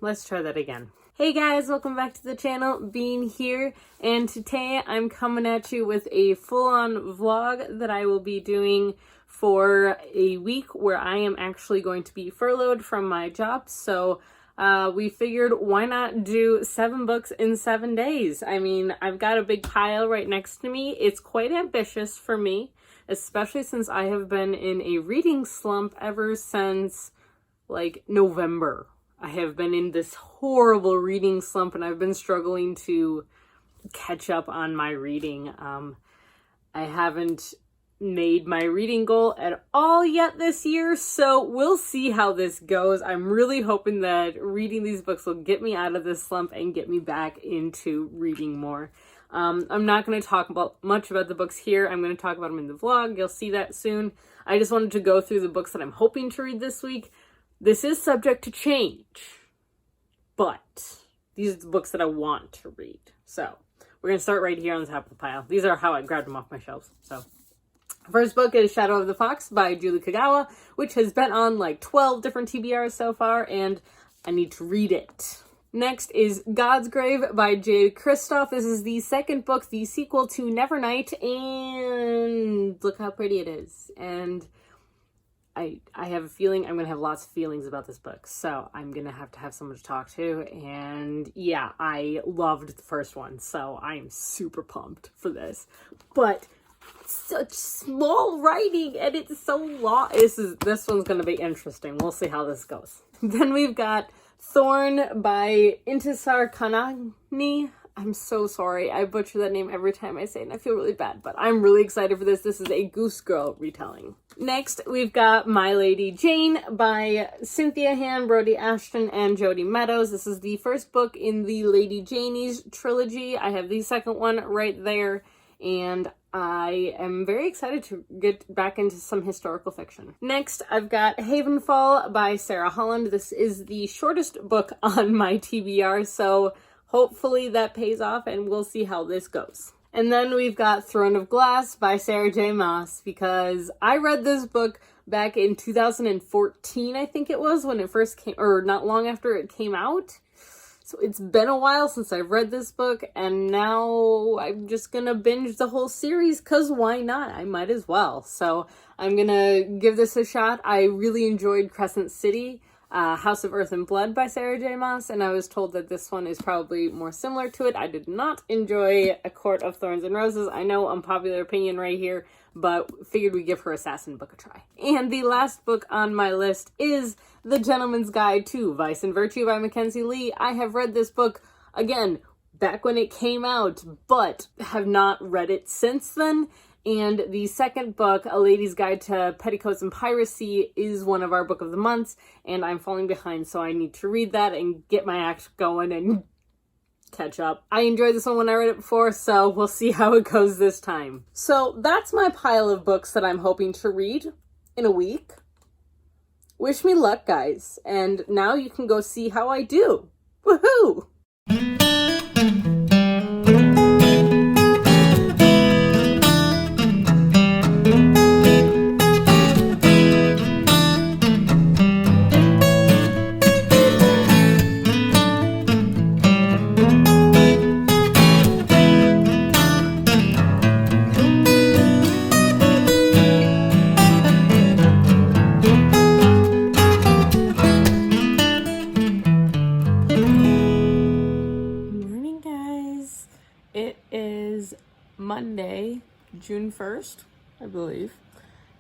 let's try that again. Hey guys, welcome back to the channel, Bean here, and today I'm coming at you with a full-on vlog that I will be doing for a week where I am actually going to be furloughed from my job. So we figured, why not do 7 books in 7 days? I mean, I've got a big pile right next to me. It's quite ambitious for me, especially since I have been in a reading slump ever since like November. I have been in this horrible reading slump and I've been struggling to catch up on my reading. I haven't made my reading goal at all yet this year, so we'll see how this goes. I'm really hoping that reading these books will get me out of this slump and get me back into reading more. I'm not going to talk much about the books here. I'm going to talk about them in the vlog. You'll see that soon. I just wanted to go through the books that I'm hoping to read this week. This is subject to change, but these are the books that I want to read. So we're going to start right here on the top of the pile. These are how I grabbed them off my shelves. So first book is Shadow of the Fox by Julie Kagawa, which has been on like 12 different TBRs so far, and I need to read it. Next is God's Grave by Jade Kristoff. This is the second book, the sequel to Nevernight, and look how pretty it is. And I have a feeling I'm going to have lots of feelings about this book, so I'm going to have someone to talk to, and yeah, I loved the first one, so I'm super pumped for this. But such small writing, and it's so long. This one's going to be interesting. We'll see how this goes. Then we've got Thorn by Intisar Kanani. I'm so sorry. I butcher that name every time I say it, and I feel really bad, but I'm really excited for this. This is a Goose Girl retelling. Next, we've got My Lady Jane by Cynthia Han, Brody Ashton, and Jody Meadows. This is the first book in the Lady Janie's trilogy. I have the second one right there, and I am very excited to get back into some historical fiction. Next, I've got Havenfall by Sarah Holland. This is the shortest book on my TBR, so hopefully that pays off, and we'll see how this goes. And then we've got Throne of Glass by Sarah J. Maas, because I read this book back in 2014, I think it was, when it first came, or not long after it came out. So it's been a while since I've read this book, and now I'm just gonna binge the whole series, because why not? I might as well. So I'm gonna give this a shot. I really enjoyed Crescent City, House of Earth and Blood by Sarah J. Maas, and I was told that this one is probably more similar to it. I did not enjoy A Court of Thorns and Roses. I know unpopular opinion right here, but figured we'd give her Assassin book a try. And the last book on my list is The Gentleman's Guide to Vice and Virtue by Mackenzie Lee. I have read this book, again, back when it came out, but have not read it since then. And the second book, A Lady's Guide to Petticoats and Piracy, is one of our book of the months, and I'm falling behind, so I need to read that and get my act going and catch up. I enjoyed this one when I read it before, so we'll see how it goes this time. So that's my pile of books that I'm hoping to read in a week. Wish me luck, guys, and now you can go see how I do. Woohoo! Monday, June 1st, I believe,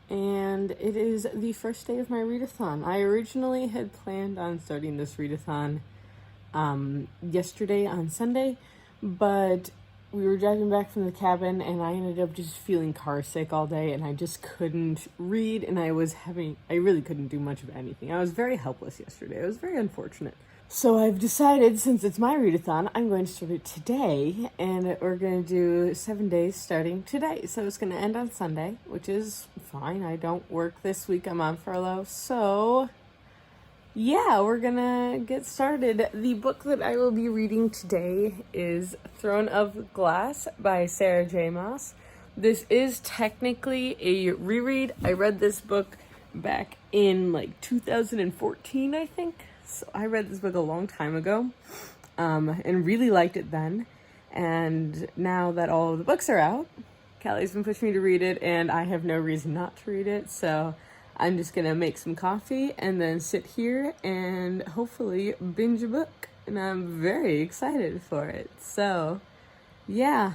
and it is the first day of my readathon. I originally had planned on starting this readathon yesterday on Sunday, but we were driving back from the cabin and I ended up just feeling car sick all day, and I just couldn't read, and I really couldn't do much of anything. I was very helpless yesterday. It was very unfortunate. So I've decided, since it's my readathon, I'm going to start it today, and we're going to do 7 days starting today. So it's going to end on Sunday, which is fine. I don't work this week. I'm on furlough. So yeah, we're going to get started. The book that I will be reading today is Throne of Glass by Sarah J. Maas. This is technically a reread. I read this book back in like 2014, I think. So I read this book a long time ago, and really liked it then. And now that all of the books are out, Callie's been pushing me to read it, and I have no reason not to read it. So I'm just gonna make some coffee and then sit here and hopefully binge a book. And I'm very excited for it. So, yeah.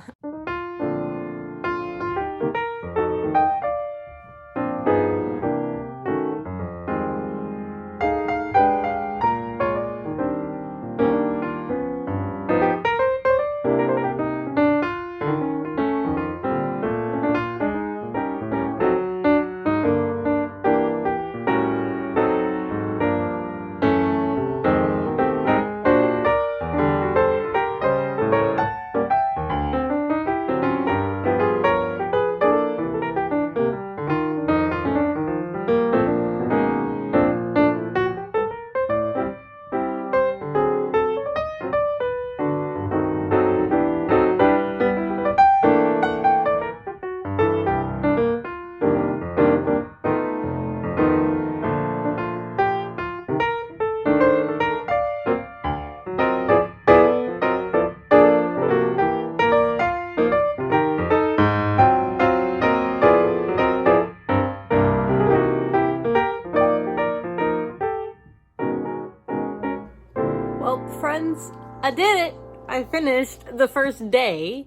Well, friends, I did it. I finished the first day,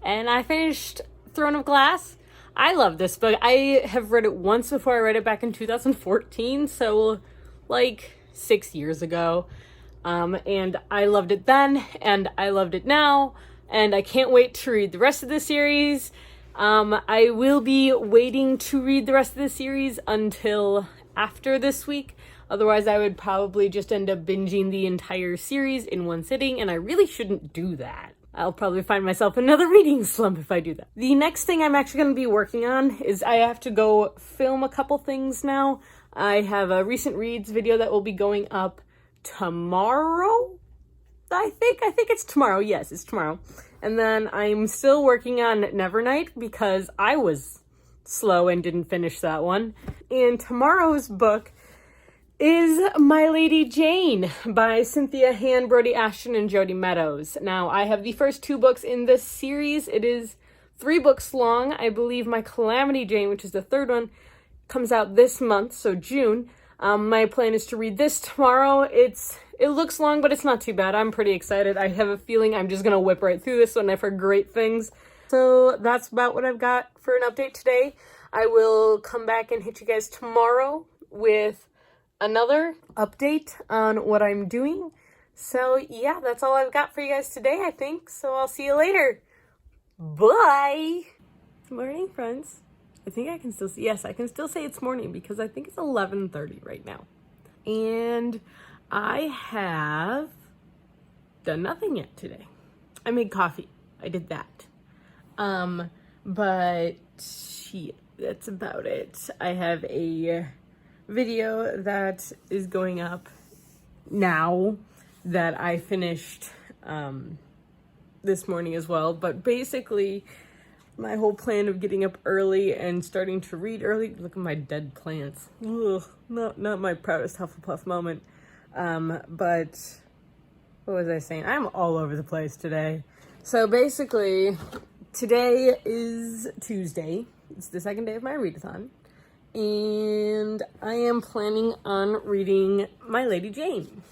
and I finished Throne of Glass. I love this book. I have read it once before. I read it back in 2014, so like 6 years ago. And I loved it then, and I loved it now, and I can't wait to read the rest of the series. I will be waiting to read the rest of the series until after this week. Otherwise, I would probably just end up binging the entire series in one sitting, and I really shouldn't do that. I'll probably find myself in another reading slump if I do that. The next thing I'm actually going to be working on is I have to go film a couple things now. I have a recent reads video that will be going up tomorrow, I think it's tomorrow. Yes, it's tomorrow. And then I'm still working on Nevernight because I was slow and didn't finish that one. And tomorrow's book is My Lady Jane by Cynthia Han, Brody Ashton, and Jody Meadows. Now, I have the first 2 books in this series. It is 3 books long. I believe My Calamity Jane, which is the 3rd one, comes out this month, so June. My plan is to read this tomorrow. It looks long, but it's not too bad. I'm pretty excited. I have a feeling I'm just going to whip right through this one. I've heard great things. So that's about what I've got for an update today. I will come back and hit you guys tomorrow with another update on what I'm doing. So yeah, that's all I've got for you guys today, I think. So I'll see you later. Bye! Good morning, friends. I think I can still see, yes, I can still say it's morning because I think it's 11:30 right now. And I have done nothing yet today. I made coffee. I did that. But yeah, that's about it. I have a video that is going up now that I finished this morning as well. But basically, my whole plan of getting up early and starting to read early. Look at my dead plants. Ugh, not my proudest Hufflepuff moment. But what was I saying? I'm all over the place today. So basically, today is Tuesday. It's the 2nd day of my readathon. And I am planning on reading My Lady Jane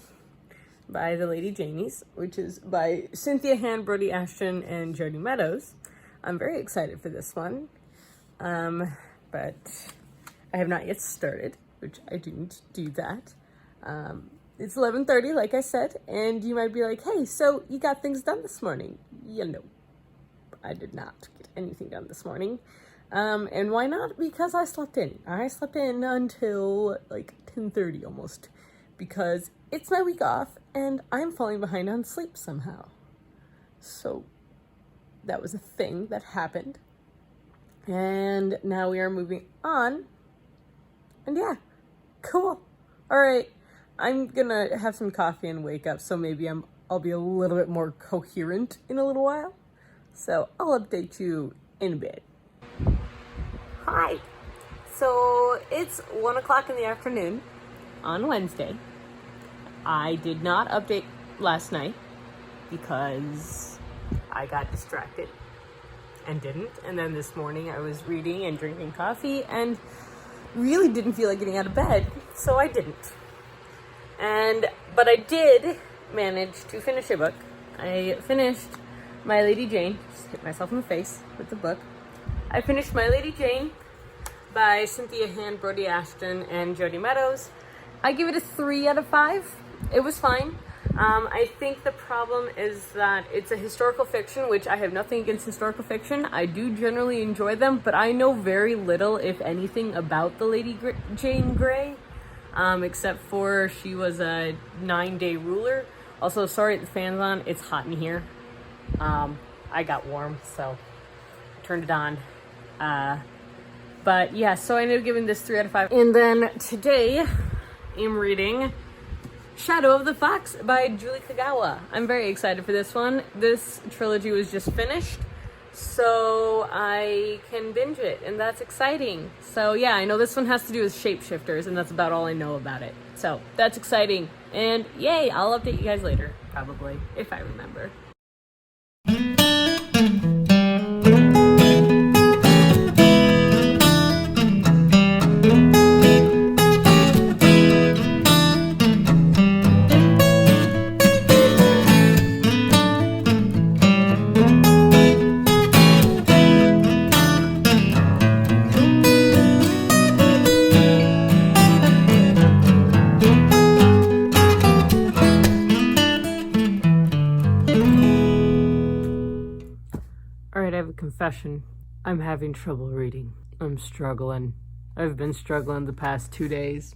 by the Lady Janies, which is by Cynthia Han, Brody Ashton, and Jody Meadows. I'm very excited for this one, but I have not yet started, which I didn't do that. It's 11:30, like I said, and you might be like, hey, so you got things done this morning? Yeah, no, I did not get anything done this morning. And why not? Because I slept in. I slept in until like 10:30 almost, because it's my week off and I'm falling behind on sleep somehow. So that was a thing that happened. And now we are moving on. And yeah, cool. All right, I'm gonna have some coffee and wake up, so maybe I'll be a little bit more coherent in a little while. So I'll update you in a bit. Hi. So it's 1 o'clock in the afternoon on Wednesday. I did not update last night because I got distracted and didn't. And then this morning I was reading and drinking coffee and really didn't feel like getting out of bed, so I didn't. But I did manage to finish a book. I finished My Lady Jane. Just hit myself in the face with the book. I finished My Lady Jane by Cynthia Hand, Brody Ashton, and Jody Meadows. I give it a 3 out of 5. It was fine. I think the problem is that it's a historical fiction, which I have nothing against historical fiction. I do generally enjoy them, but I know very little, if anything, about the Lady Jane Grey, except for she was a 9-day ruler. Also, sorry the fan's on. It's hot in here. I got warm, so I turned it on. But yeah, so I ended up giving this 3 out of 5. And then today, I'm reading Shadow of the Fox by Julie Kagawa. I'm very excited for this one. This trilogy was just finished, so I can binge it, and that's exciting. So yeah, I know this one has to do with shapeshifters, and that's about all I know about it. So that's exciting, and yay, I'll update you guys later, probably, if I remember. Alright, I have a confession. I'm having trouble reading. I'm struggling. I've been struggling the past 2 days.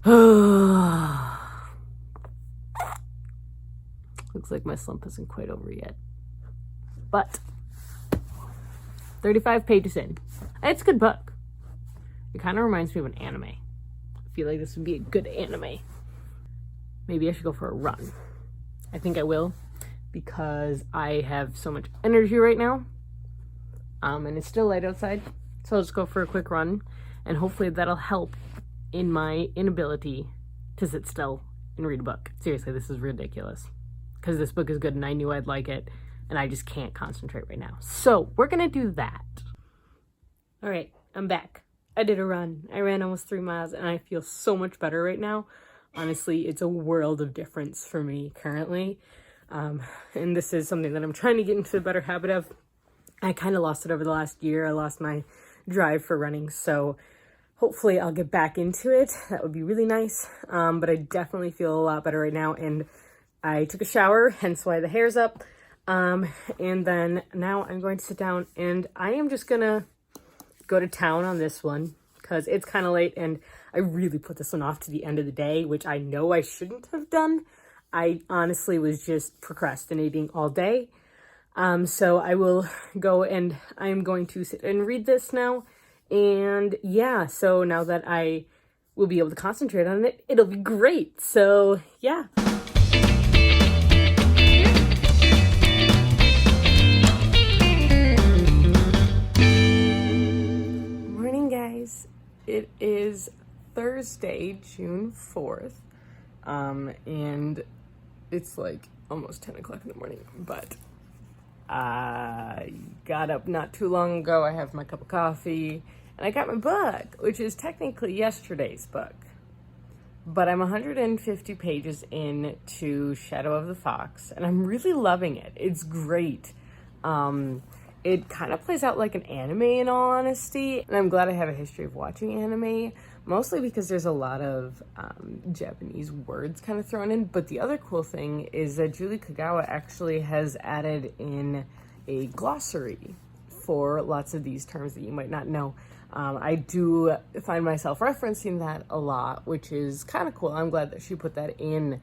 Looks like my slump isn't quite over yet. But 35 pages in. It's a good book. It kind of reminds me of an anime. I feel like this would be a good anime. Maybe I should go for a run. I think I will, because I have so much energy right now. And it's still light outside, so I'll just go for a quick run, and hopefully that'll help in my inability to sit still and read a book. Seriously, this is ridiculous, because this book is good and I knew I'd like it, and I just can't concentrate right now. So we're gonna do that. All right, I'm back. I did a run. I ran almost 3 miles, and I feel so much better right now. Honestly, it's a world of difference for me currently, and this is something that I'm trying to get into a better habit of. I kind of lost it over the last year. I lost my drive for running, so hopefully I'll get back into it. That would be really nice, but I definitely feel a lot better right now, and I took a shower, hence why the hair's up, and then now I'm going to sit down, and I am just gonna go to town on this one, because it's kind of late, and I really put this one off to the end of the day, which I know I shouldn't have done. I honestly was just procrastinating all day. So I will go, and I'm going to sit and read this now. And yeah, so now that I will be able to concentrate on it, it'll be great. So yeah. Morning, guys. It is Thursday, June 4th. And it's like almost 10 o'clock in the morning, but I got up not too long ago. I have my cup of coffee, and I got my book, which is technically yesterday's book. But I'm 150 pages into Shadow of the Fox, and I'm really loving it. It's great. It kind of plays out like an anime, in all honesty, and I'm glad I have a history of watching anime, mostly because there's a lot of Japanese words kind of thrown in. But the other cool thing is that Julie Kagawa actually has added in a glossary for lots of these terms that you might not know. I do find myself referencing that a lot, which is kind of cool. I'm glad that she put that in.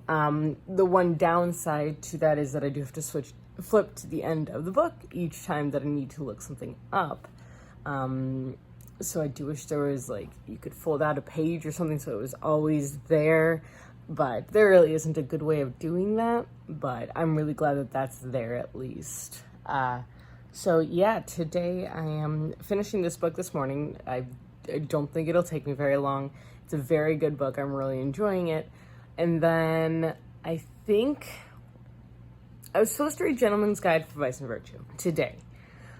The one downside to that is that I do have to flip to the end of the book each time that I need to look something up. So I do wish there was, like, you could fold out a page or something so it was always there, but there really isn't a good way of doing that, but I'm really glad that that's there at least. So yeah, today I am finishing this book this morning. I don't think it'll take me very long. It's a very good book. I'm really enjoying it. And then I think I was supposed to read Gentleman's Guide for Vice and Virtue today.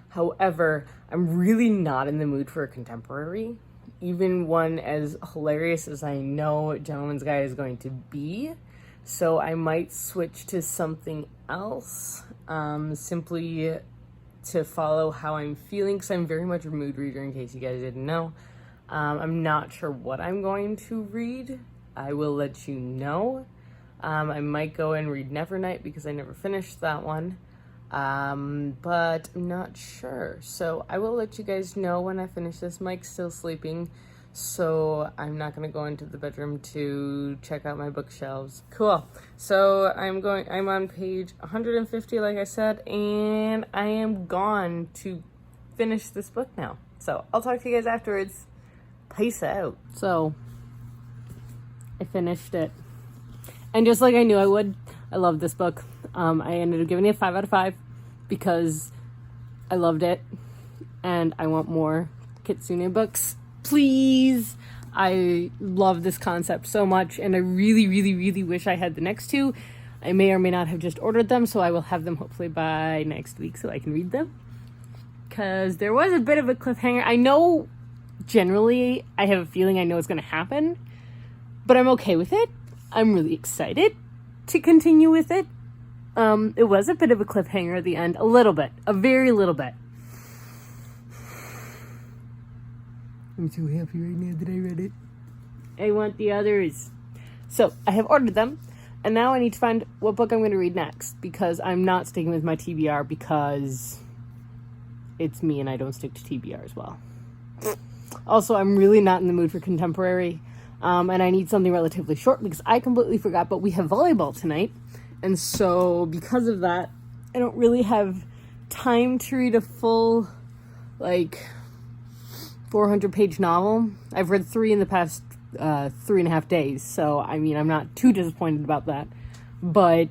However, I'm really not in the mood for a contemporary, even one as hilarious as I know Gentleman's Guide is going to be. So I might switch to something else, simply to follow how I'm feeling, because I'm very much a mood reader, in case you guys didn't know. I'm not sure what I'm going to read. I will let you know. I might go and read Nevernight because I never finished that one. But I'm not sure. So I will let you guys know when I finish this. Mike's still sleeping, so I'm not going to go into the bedroom to check out my bookshelves. Cool. So I'm on page 150, like I said, and I am gone to finish this book now. So I'll talk to you guys afterwards. Peace out. So I finished it. And just like I knew I would, I loved this book. I ended up giving it a 5 out of 5 because I loved it and I want more Kitsune books. Please! I love this concept so much, and I really, really, really wish I had the next two. I may or may not have just ordered them, so I will have them hopefully by next week so I can read them. Because there was a bit of a cliffhanger. I know, generally, I have a feeling I know it's going to happen, but I'm okay with it. I'm really excited to continue with it. It was a bit of a cliffhanger at the end. A little bit. A very little bit. I'm so happy right now that I read it. I want the others. So, I have ordered them. And now I need to find what book I'm going to read next. Because I'm not sticking with my TBR because it's me and I don't stick to TBR as well. Also, I'm really not in the mood for contemporary. And I need something relatively short because I completely forgot, but we have volleyball tonight. And so because of that, I don't really have time to read a full, 400-page novel. I've read 3 in the past 3.5 days. So, I mean, I'm not too disappointed about that. But,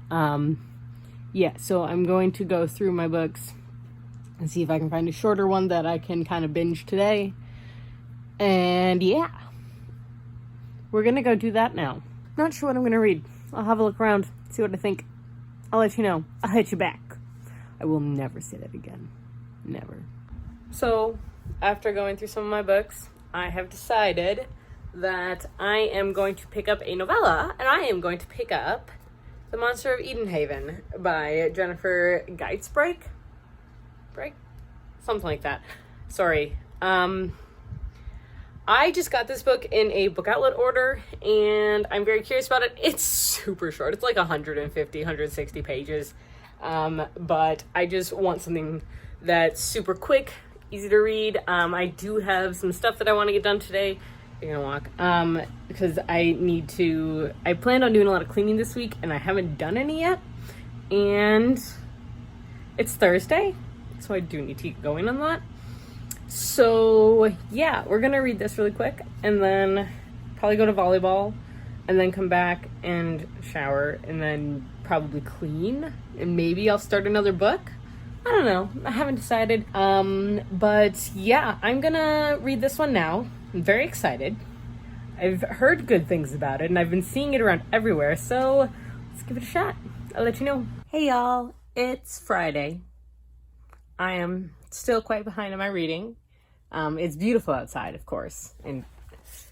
yeah, so I'm going to go through my books and see if I can find a shorter one that I can kind of binge today. And, yeah. We're going to go do that now. Not sure what I'm going to read. I'll have a look around, see what I think. I'll let you know. I'll hit you back. I will never say that again. Never. So, after going through some of my books, I have decided that I am going to pick up a novella, and I am going to pick up The Monster of Edenhaven by Jennifer Geitzbreak? Something like that. Sorry. I just got this book in a book outlet order, and I'm very curious about it. It's super short. It's like 150, 160 pages. But I just want something that's super quick, easy to read. I do have some stuff that I want to get done today. You're gonna walk. Because I planned on doing a lot of cleaning this week, and I haven't done any yet. And it's Thursday, so I do need to get going on that. So, yeah, we're going to read this really quick and then probably go to volleyball and then come back and shower and then probably clean and maybe I'll start another book. I don't know. I haven't decided. But yeah, I'm going to read this one now. I'm very excited. I've heard good things about it and I've been seeing it around everywhere. So let's give it a shot. I'll let you know. Hey y'all, it's Friday. I am still quite behind on my reading. It's beautiful outside, of course, and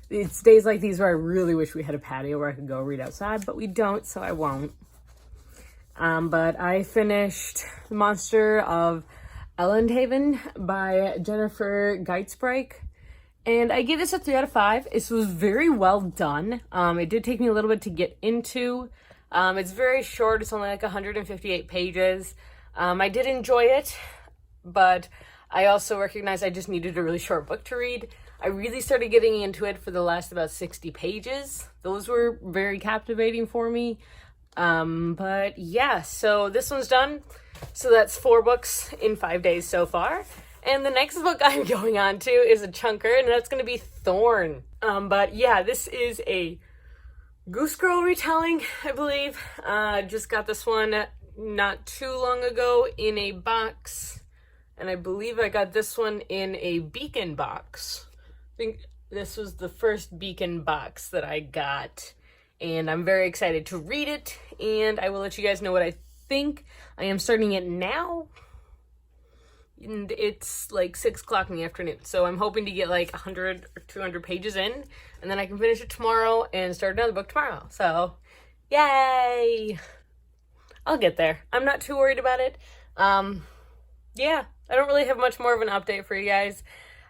it's days like these where I really wish we had a patio where I could go read outside, but we don't, so I won't. But I finished The Monster of Edenhaven by Jennifer Geitzbreik, and I gave this a 3 out of 5. This was very well done. It did take me a little bit to get into. It's very short. It's only like 158 pages. I did enjoy it, but I also recognized I just needed a really short book to read. I really started getting into it for the last about 60 pages. Those were very captivating for me. But yeah, so this one's done. So that's 4 books in 5 days so far. And the next book I'm going on to is a chunker, and that's going to be Thorn. But yeah, this is a Goose Girl retelling, I believe. Just got this one not too long ago in a box. And I believe I got this one in a Beacon box. I think this was the first Beacon box that I got. and I'm very excited to read it, and I will let you guys know what I think. I am starting it now, and it's like 6 o'clock in the afternoon, so I'm hoping to get like 100 or 200 pages in, and then I can finish it tomorrow and start another book tomorrow. So yay, I'll get there. I'm not too worried about it. Yeah, I don't really have much more of an update for you guys.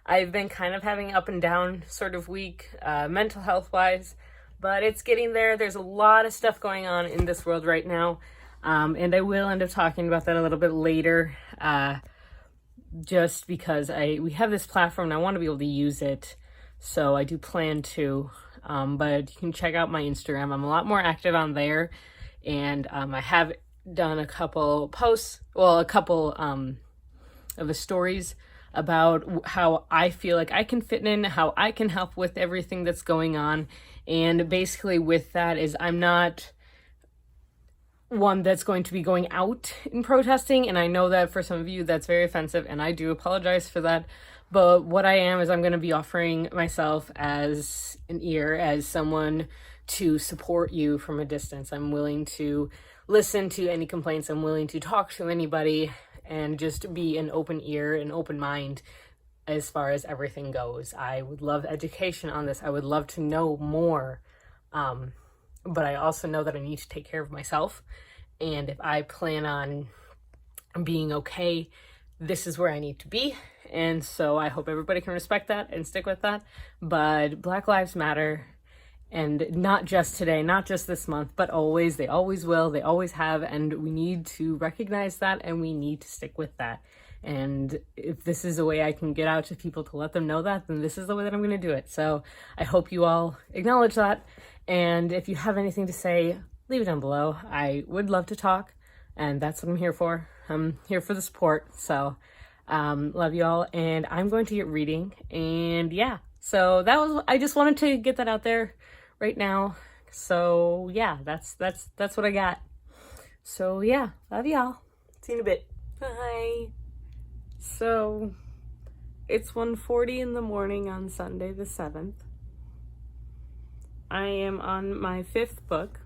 I've been kind of having an up and down sort of week, mental health wise, but it's getting there. There's a lot of stuff going on in this world right now, and I will end up talking about that a little bit later, just because we have this platform and I want to be able to use it, so I do plan to, but you can check out my Instagram. I'm a lot more active on there, and I have done a couple posts, well, a couple of the stories about how I feel like I can fit in, how I can help with everything that's going on. And basically with that is I'm not one that's going to be going out and protesting, and I know that for some of you that's very offensive, and I do apologize for that. But what I am is I'm going to be offering myself as an ear, as someone to support you from a distance. I'm willing to listen to any complaints. I'm willing to talk to anybody and just be an open ear, an open mind as far as everything goes. I would love education on this. I would love to know more. But I also know that I need to take care of myself. And if I plan on being okay, this is where I need to be. And so I hope everybody can respect that and stick with that. But Black Lives Matter, and not just today, not just this month, but always. They always will, they always have, and we need to recognize that, and we need to stick with that. And if this is a way I can get out to people to let them know that, then this is the way that I'm going to do it. So I hope you all acknowledge that. And if you have anything to say, leave it down below. I would love to talk, and that's what I'm here for. I'm here for the support. So love you all, and I'm going to get reading. And yeah, so I just wanted to get that out there right now. So yeah, that's what I got. So yeah, love y'all. See you in a bit. Bye. So it's 1:40 in the morning on Sunday the 7th. I am on my 5th book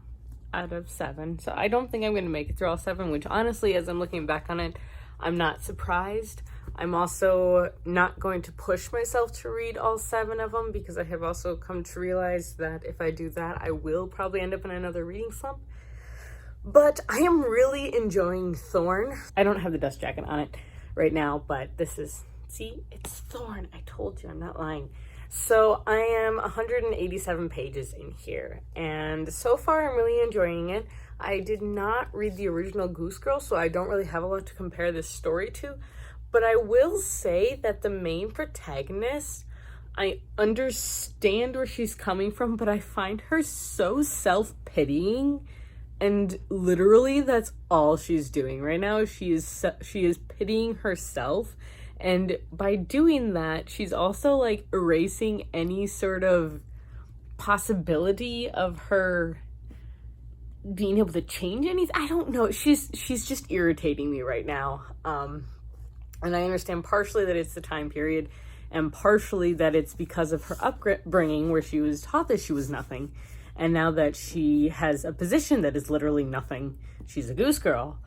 out of 7, so I don't think I'm going to make it through all 7, which honestly, as I'm looking back on it, I'm not surprised. I'm also not going to push myself to read all 7 of them, because I have also come to realize that if I do that, I will probably end up in another reading slump. But I am really enjoying Thorn. I don't have the dust jacket on it right now, but this is, see, it's Thorn. I told you, I'm not lying. So I am 187 pages in here, and so far I'm really enjoying it. I did not read the original Goose Girl, so I don't really have a lot to compare this story to. But I will say that the main protagonist, I understand where she's coming from, but I find her so self-pitying, and literally that's all she's doing right now. She is pitying herself, and by doing that, she's also like erasing any sort of possibility of her being able to change anything. I don't know. She's just irritating me right now. And I understand partially that it's the time period, and partially that it's because of her upbringing where she was taught that she was nothing. And now that she has a position that is literally nothing, she's a goose girl,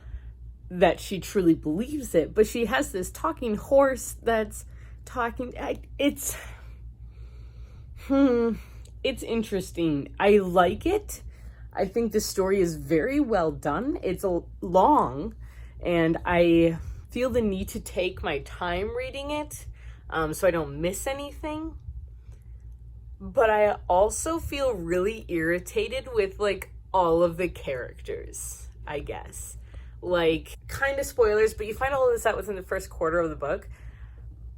that she truly believes it. But she has this talking horse that's talking. It's interesting. I like it. I think the story is very well done. It's long, and I feel the need to take my time reading it, so I don't miss anything. But I also feel really irritated with like all of the characters, I guess. Like, kind of spoilers, but you find all of this out within the first quarter of the book.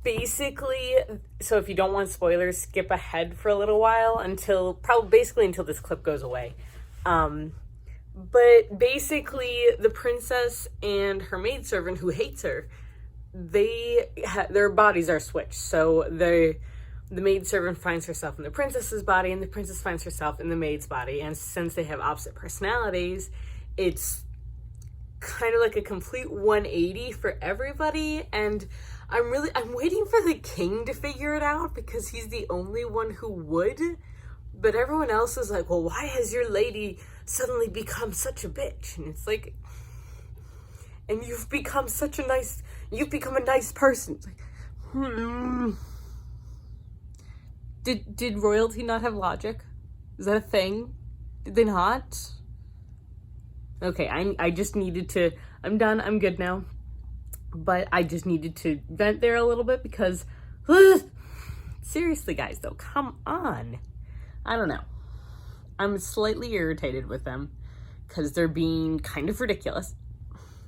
Basically, so if you don't want spoilers, skip ahead for a little while until this clip goes away. But basically, the princess and her maidservant, who hates her, their bodies are switched. So the maidservant finds herself in the princess's body, and the princess finds herself in the maid's body. And since they have opposite personalities, it's kind of like a complete 180 for everybody. And I'm waiting for the king to figure it out, because he's the only one who would. But everyone else is like, well, why has your lady suddenly become such a bitch? And it's like, and you've become a nice person. It's like, Did royalty not have logic? Is that a thing? Did they not? Okay, I just needed to, I'm done, I'm good now. But I just needed to vent there a little bit because, seriously guys though, come on. I don't know. I'm slightly irritated with them because they're being kind of ridiculous.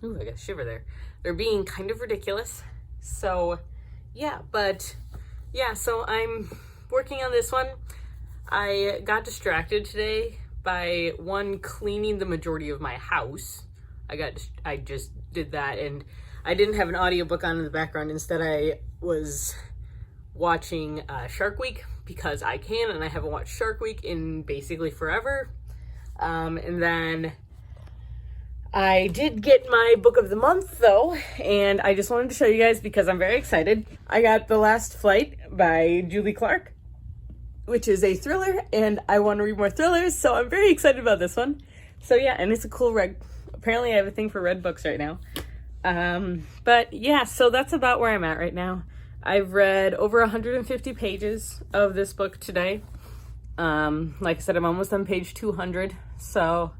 Ooh, I got a shiver there. They're being kind of ridiculous. So, yeah, so I'm working on this one. I got distracted today by cleaning the majority of my house. I just did that, and I didn't have an audiobook on in the background. Instead, I was watching Shark Week because I can, and I haven't watched Shark Week in basically forever. And then I did get my book of the month though, and I just wanted to show you guys because I'm very excited. I got The Last Flight by Julie Clark, which is a thriller, and I want to read more thrillers, so I'm very excited about this one. So yeah, and it's a cool read. Apparently I have a thing for read books right now. But yeah, so that's about where I'm at right now. I've read over 150 pages of this book today. Like I said, I'm almost on page 200, so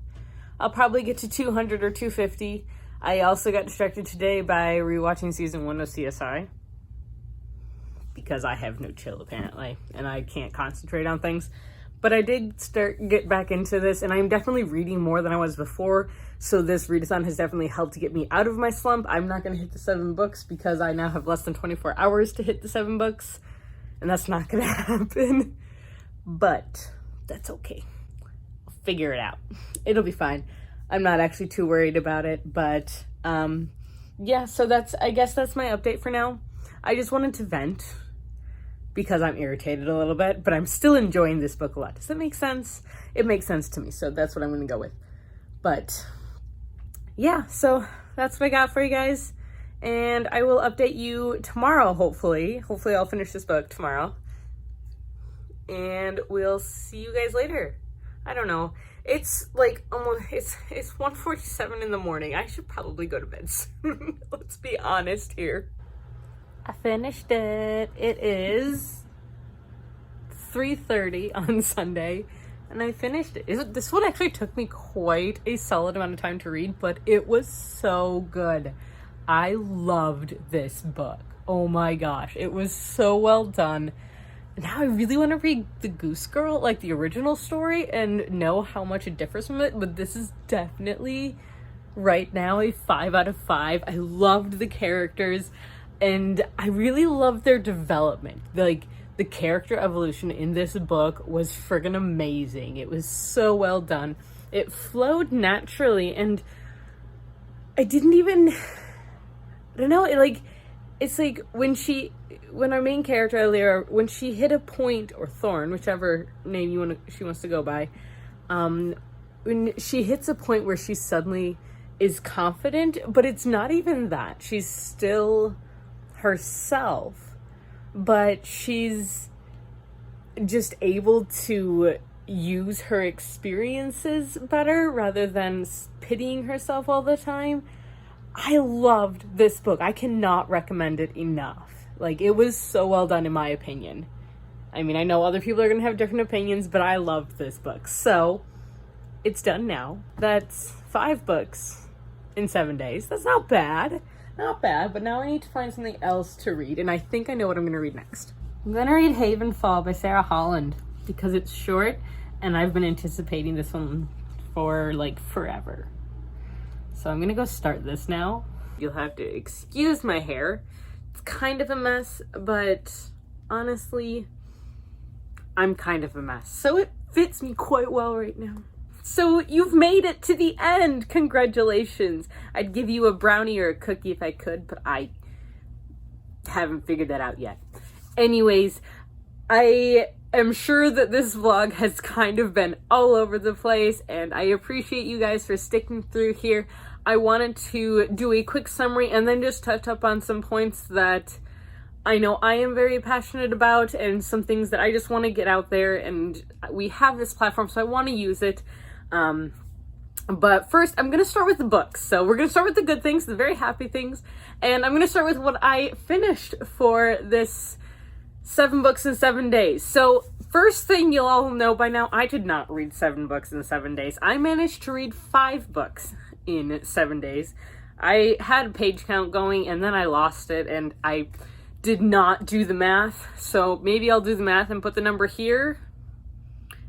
I'll probably get to 200 or 250. I also got distracted today by rewatching season 1 of CSI because I have no chill apparently, and I can't concentrate on things. But I did get back into this, and I'm definitely reading more than I was before. So this readathon has definitely helped to get me out of my slump. I'm not going to hit the 7 books because I now have less than 24 hours to hit the 7 books. And that's not going to happen. But that's okay. I'll figure it out. It'll be fine. I'm not actually too worried about it. But yeah, so I guess that's my update for now. I just wanted to vent because I'm irritated a little bit, but I'm still enjoying this book a lot. Does that make sense? It makes sense to me, so that's what I'm going to go with. But yeah, so that's what I got for you guys, and I will update you tomorrow, hopefully. Hopefully I'll finish this book tomorrow, and we'll see you guys later. I don't know. It's like almost, it's 1:47 in the morning. I should probably go to bed soon. Let's be honest here. I finished it. It is 3:30 on Sunday, and I finished it. This one actually took me quite a solid amount of time to read, but it was so good. I loved this book. Oh my gosh, it was so well done. Now I really want to read The Goose Girl, like the original story, and know how much it differs from it, but this is definitely, right now, a 5 out of 5. I loved the characters. And I really love their development. Like, the character evolution in this book was friggin' amazing. It was so well done. It flowed naturally, and I didn't even, I don't know, it's like when our main character, Alira, when she hit a point, or Thorn, whichever name she wants to go by, when she hits a point where she suddenly is confident, but it's not even that. She's still herself, but she's just able to use her experiences better rather than pitying herself all the time. I loved this book. I cannot recommend it enough. Like, it was so well done in my opinion. I mean, I know other people are gonna have different opinions, but I loved this book. So it's done now. That's 5 books in 7 days. That's not bad. Not bad, but now I need to find something else to read, and I think I know what I'm going to read next. I'm going to read Havenfall by Sarah Holland, because it's short, and I've been anticipating this one for, like, forever. So I'm going to go start this now. You'll have to excuse my hair. It's kind of a mess, but honestly, I'm kind of a mess. So it fits me quite well right now. So you've made it to the end. Congratulations. I'd give you a brownie or a cookie if I could, but I haven't figured that out yet. Anyways, I am sure that this vlog has kind of been all over the place, and I appreciate you guys for sticking through here. I wanted to do a quick summary and then just touch up on some points that I know I am very passionate about, and some things that I just want to get out there, and we have this platform, so I want to use it. But first, I'm going to start with the books. So we're going to start with the good things, the very happy things, and I'm going to start with what I finished for this 7 books in 7 days. So first thing you'll all know by now, I did not read 7 books in 7 days. I managed to read 5 books in 7 days. I had a page count going, and then I lost it, and I did not do the math. So maybe I'll do the math and put the number here.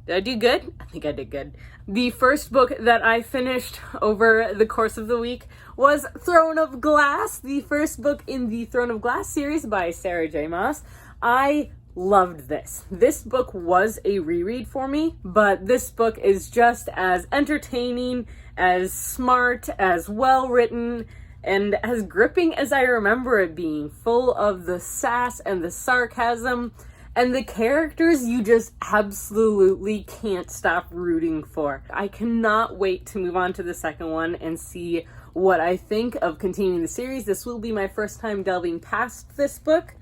Did I do good? I think I did good. The first book that I finished over the course of the week was Throne of Glass, the first book in the Throne of Glass series by Sarah J. Maas. I loved this. This book was a reread for me, but this book is just as entertaining, as smart, as well written, and as gripping as I remember it being, full of the sass and the sarcasm, and the characters you just absolutely can't stop rooting for. I cannot wait to move on to the second one and see what I think of continuing the series. This will be my first time delving past this book,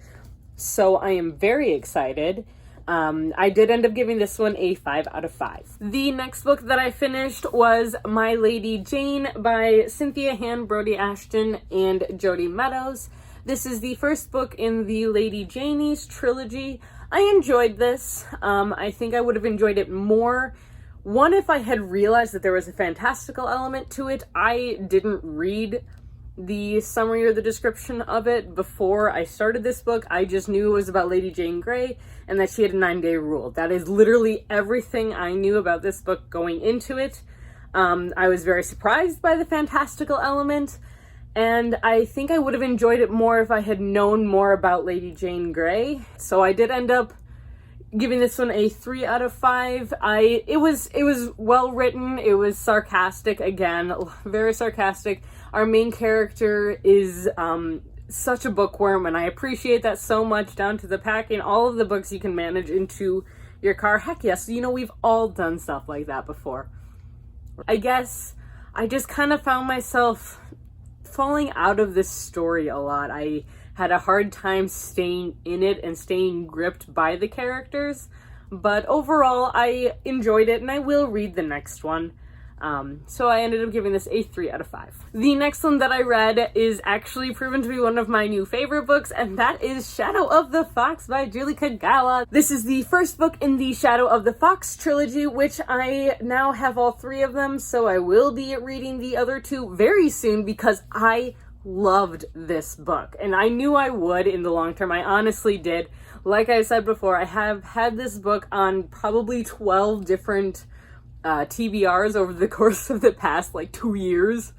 so I am very excited. I did end up giving this one a 5 out of 5. The next book that I finished was My Lady Jane by Cynthia Han, Brody Ashton, and Jodie Meadows. This is the first book in the Lady Janie's trilogy. I enjoyed this. I think I would have enjoyed it more. One, if I had realized that there was a fantastical element to it. I didn't read the summary or the description of it before I started this book. I just knew it was about Lady Jane Grey and that she had a 9-day rule. That is literally everything I knew about this book going into it. I was very surprised by the fantastical element, and I think I would have enjoyed it more if I had known more about Lady Jane Grey. So I did end up giving this one a 3 out of 5. It was well written. It was sarcastic again, very sarcastic. Our main character is such a bookworm, and I appreciate that so much, down to the packing all of the books you can manage into your car. Heck yes, you know, we've all done stuff like that before. I guess I just kind of found myself falling out of this story a lot. I had a hard time staying in it and staying gripped by the characters, but overall I enjoyed it, and I will read the next one. So I ended up giving this a 3 out of 5. The next one that I read is actually proven to be one of my new favorite books, and that is Shadow of the Fox by Julie Kagawa. This is the first book in the Shadow of the Fox trilogy, which I now have all 3 of them, so I will be reading the other 2 very soon because I loved this book, and I knew I would in the long term. I honestly did. Like I said before, I have had this book on probably 12 different TBRs over the course of the past 2 years,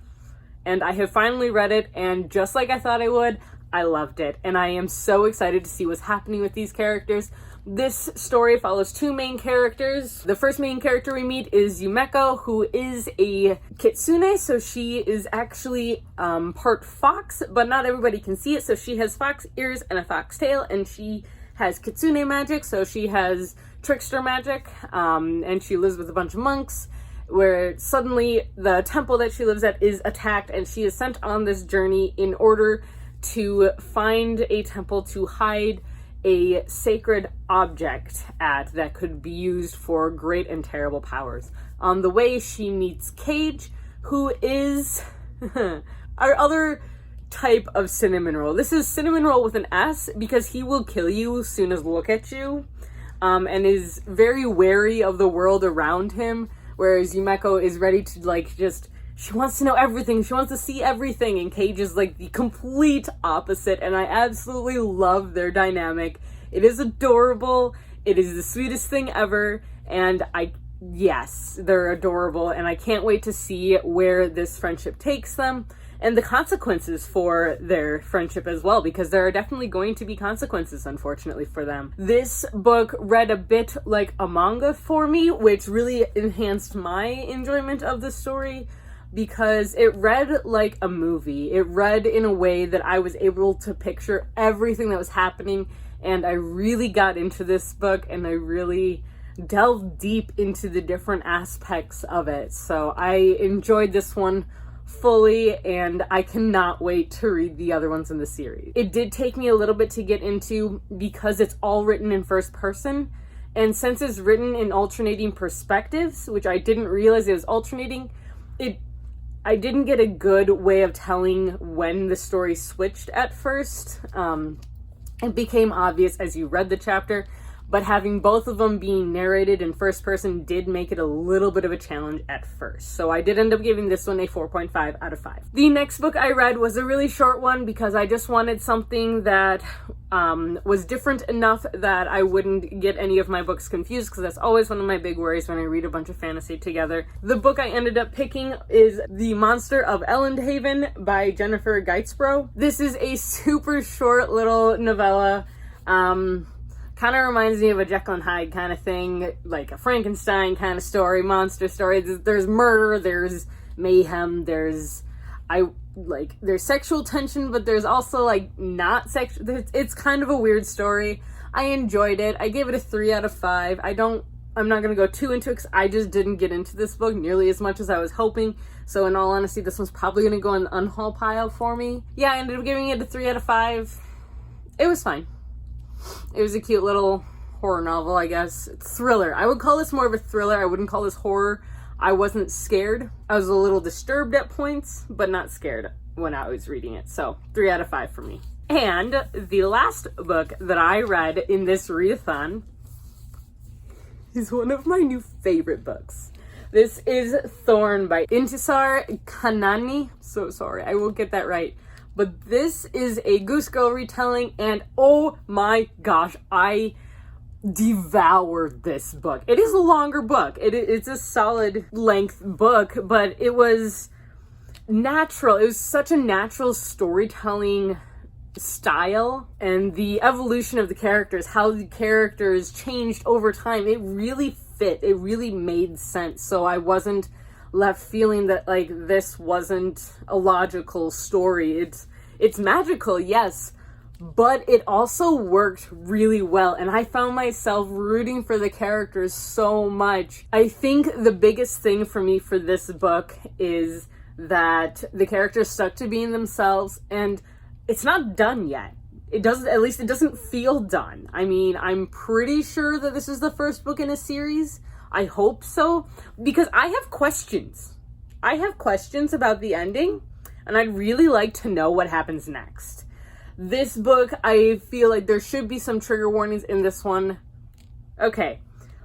and I have finally read it, and just like I thought I would, I loved it, and I am so excited to see what's happening with these characters. This story follows 2 main characters. The first main character we meet is Yumeko, who is a kitsune, so she is actually part fox, but not everybody can see it, so she has fox ears and a fox tail, and she has kitsune magic, so she has trickster magic, and she lives with a bunch of monks, where suddenly the temple that she lives at is attacked, and she is sent on this journey in order to find a temple to hide a sacred object at that could be used for great and terrible powers. On the way, she meets Cage, who is our other type of cinnamon roll. This is cinnamon roll with an S because he will kill you as soon as look at you, and is very wary of the world around him, whereas Yumeko is ready to she wants to know everything, she wants to see everything, and Cage is the complete opposite, and I absolutely love their dynamic. It is adorable, it is the sweetest thing ever, and yes, they're adorable, and I can't wait to see where this friendship takes them, and the consequences for their friendship as well, because there are definitely going to be consequences, unfortunately, for them. This book read a bit like a manga for me, which really enhanced my enjoyment of the story, because it read like a movie. It read in a way that I was able to picture everything that was happening, and I really got into this book, and I really delved deep into the different aspects of it. So I enjoyed this one fully, and I cannot wait to read the other ones in the series. It did take me a little bit to get into because it's all written in first person, and since it's written in alternating perspectives, which I didn't realize it was alternating, I didn't get a good way of telling when the story switched at first. It became obvious as you read the chapter, but having both of them being narrated in first person did make it a little bit of a challenge at first. So I did end up giving this one a 4.5 out of 5. The next book I read was a really short one because I just wanted something that was different enough that I wouldn't get any of my books confused, because that's always one of my big worries when I read a bunch of fantasy together. The book I ended up picking is The Monster of Elendhaven by Jennifer Geitzbro. This is a super short little novella. Kind of reminds me of a Jekyll and Hyde kind of thing, like a Frankenstein kind of story, monster story. There's murder, there's mayhem, there's sexual tension, but there's also like not sexual. It's kind of a weird story. I enjoyed it. I gave it a 3 out of 5. I'm not going to go too into it because I just didn't get into this book nearly as much as I was hoping. So in all honesty, this one's probably going to go in the unhaul pile for me. Yeah, I ended up giving it a 3 out of 5. It was fine. It was a cute little horror novel, I guess. It's thriller. I would call this more of a thriller. I wouldn't call this horror. I wasn't scared. I was a little disturbed at points, but not scared when I was reading it. So 3 out of 5 for me. And the last book that I read in this readathon is one of my new favorite books. This is Thorn by Intisar Kanani. So sorry, I won't get that right. But this is a Goose Girl retelling, and oh my gosh, I devoured this book. It is a longer book. It's a solid length book, but it was natural. It was such a natural storytelling style, and the evolution of the characters, how the characters changed over time, it really fit. It really made sense. So I wasn't left feeling that like this wasn't a logical story. It's magical, yes, but it also worked really well, and I found myself rooting for the characters so much. I think the biggest thing for me for this book is that the characters stuck to being themselves, and it's not done yet. It doesn't feel done. I mean, I'm pretty sure that this is the first book in a series. I hope so, because I have questions. I have questions about the ending, and I'd really like to know what happens next. This book, I feel like there should be some trigger warnings in this one. Okay,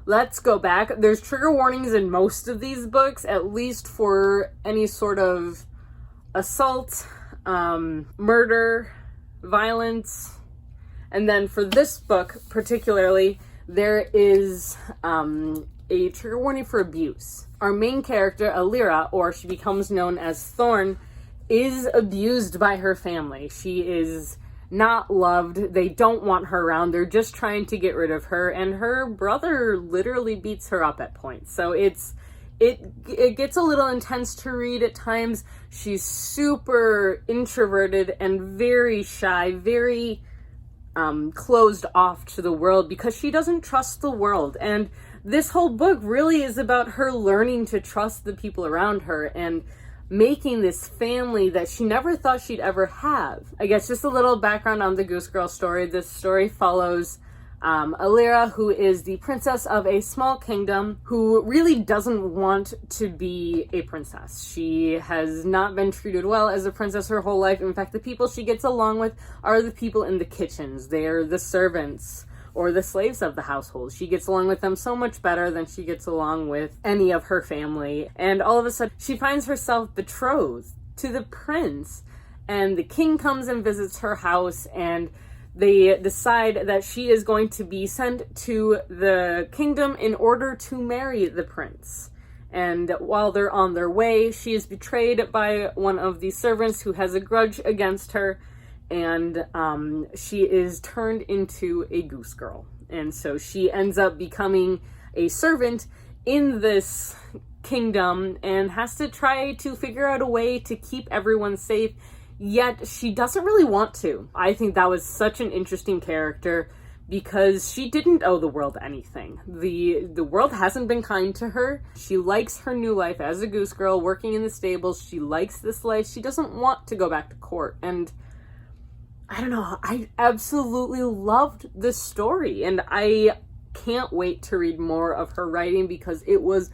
let's go back. There's trigger warnings in most of these books, at least for any sort of assault, murder, violence. And then for this book particularly, there is a trigger warning for abuse. Our main character, Alira, or she becomes known as Thorn, is abused by her family. She is not loved. They don't want her around. They're just trying to get rid of her, and her brother literally beats her up at points. So it gets a little intense to read at times. She's super introverted and very shy, very closed off to the world because she doesn't trust the world. And this whole book really is about her learning to trust the people around her and making this family that she never thought she'd ever have. I guess just a little background on the Goose Girl story. This story follows Alira, who is the princess of a small kingdom, who really doesn't want to be a princess. She has not been treated well as a princess her whole life. In fact, the people she gets along with are the people in the kitchens. They're the servants or the slaves of the household. She gets along with them so much better than she gets along with any of her family. And all of a sudden, she finds herself betrothed to the prince. And the king comes and visits her house, and they decide that she is going to be sent to the kingdom in order to marry the prince. And while they're on their way, she is betrayed by one of the servants who has a grudge against her, and she is turned into a goose girl. And so she ends up becoming a servant in this kingdom and has to try to figure out a way to keep everyone safe, yet she doesn't really want to. I think that was such an interesting character because she didn't owe the world anything. The world hasn't been kind to her. She likes her new life as a goose girl, working in the stables. She likes this life. She doesn't want to go back to court. And I don't know, I absolutely loved this story, and I can't wait to read more of her writing because it was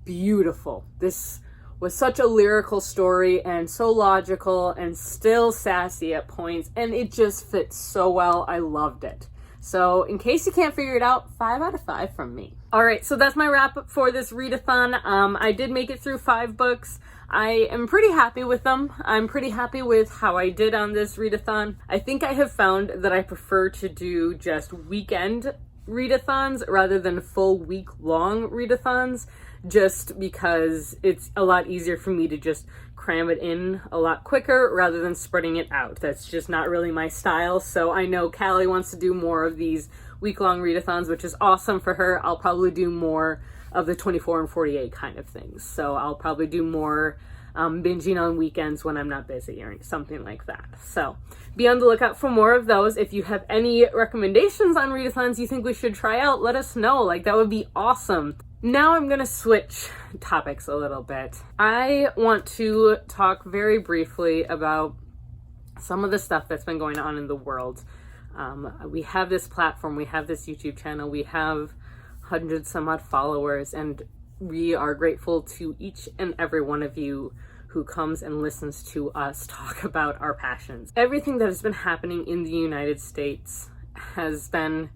beautiful. This was such a lyrical story and so logical and still sassy at points, and it just fits so well. I loved it. So in case you can't figure it out, 5 out of 5 from me. All right, so that's my wrap up for this readathon. I did make it through 5 books. I am pretty happy with them. I'm pretty happy with how I did on this readathon. I think I have found that I prefer to do just weekend readathons rather than full week-long readathons, just because it's a lot easier for me to just cram it in a lot quicker rather than spreading it out. That's just not really my style. So I know Callie wants to do more of these week-long readathons, which is awesome for her. I'll probably do more of the 24 and 48 kind of things. So I'll probably do more binging on weekends when I'm not busy or something like that. So be on the lookout for more of those. If you have any recommendations on readathons you think we should try out, let us know. Like, that would be awesome. Now I'm gonna switch topics a little bit. I want to talk very briefly about some of the stuff that's been going on in the world. We have this platform, we have this YouTube channel, we have hundreds some odd followers, and we are grateful to each and every one of you who comes and listens to us talk about our passions. Everything that has been happening in the United States has been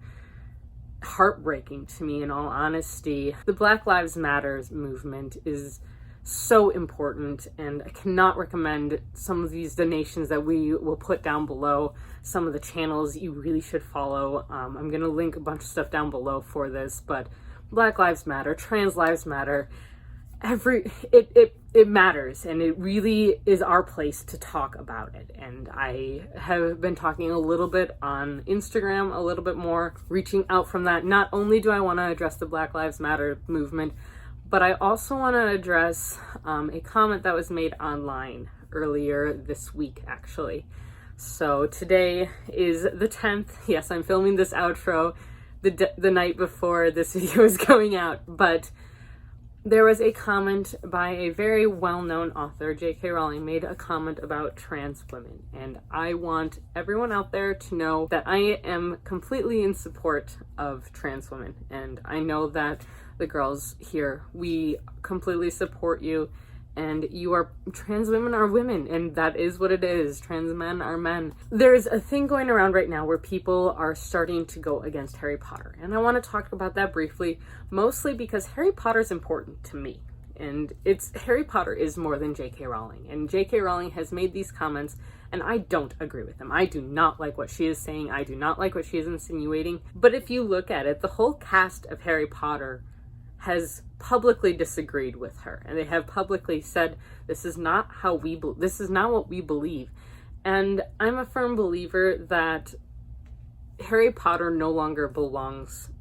heartbreaking to me, in all honesty. The Black Lives Matter movement is so important, and I cannot recommend some of these donations that we will put down below, some of the channels you really should follow. I'm gonna link a bunch of stuff down below for this, but Black Lives Matter, Trans Lives Matter, it matters, and it really is our place to talk about it. And I have been talking a little bit on Instagram, a little bit more, reaching out from that. Not only do I want to address the Black Lives Matter movement, but I also want to address a comment that was made online earlier this week, actually. So today is the 10th. Yes, I'm filming this outro the night before this video is going out, but there was a comment by a very well-known author. J.K. Rowling made a comment about trans women, and I want everyone out there to know that I am completely in support of trans women, and I know that the girls here, we completely support you, and trans women are women, and that is what it is. Trans men are men. There's a thing going around right now where people are starting to go against Harry Potter, and I want to talk about that briefly, mostly because Harry Potter is important to me, and Harry Potter is more than J.K. Rowling, and J.K. Rowling has made these comments, and I don't agree with them. I do not like what she is saying. I do not like what she is insinuating, but if you look at it, the whole cast of Harry Potter has publicly disagreed with her, and they have publicly said this is not this is not what we believe. And I'm a firm believer that Harry Potter no longer belongs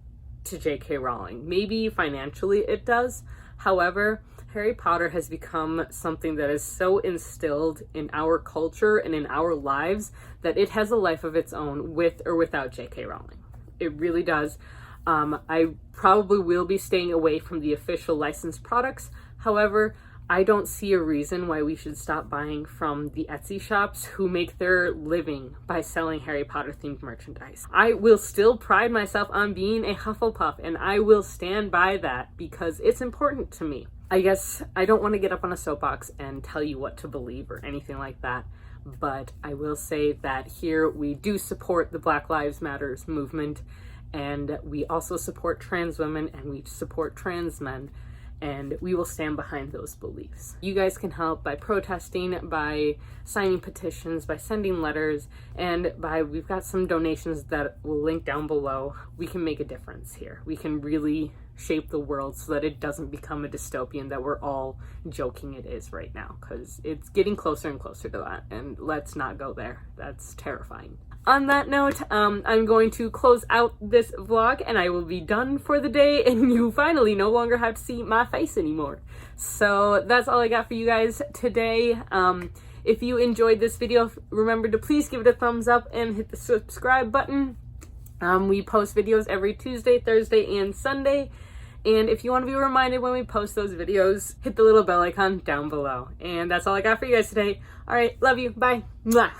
to J.K. Rowling. Maybe financially it does. However, Harry Potter has become something that is so instilled in our culture and in our lives that it has a life of its own, with or without J.K. Rowling. It really does. I probably will be staying away from the official licensed products. However, I don't see a reason why we should stop buying from the Etsy shops who make their living by selling Harry Potter themed merchandise. I will still pride myself on being a Hufflepuff, and I will stand by that because it's important to me. I guess I don't want to get up on a soapbox and tell you what to believe or anything like that, but I will say that here we do support the Black Lives Matter movement, and we also support trans women, and we support trans men, and we will stand behind those beliefs. You guys can help by protesting, by signing petitions, by sending letters, and we've got some donations that will link down below. We can make a difference here. We can really shape the world so that it doesn't become a dystopian that we're all joking it is right now, because it's getting closer and closer to that, and let's not go there. That's terrifying. On that note, I'm going to close out this vlog, and I will be done for the day, and you finally no longer have to see my face anymore. So that's all I got for you guys today. If you enjoyed this video, remember to please give it a thumbs up and hit the subscribe button. We post videos every Tuesday, Thursday, and Sunday. And if you want to be reminded when we post those videos, hit the little bell icon down below. And that's all I got for you guys today. All right, love you. Bye. Mwah.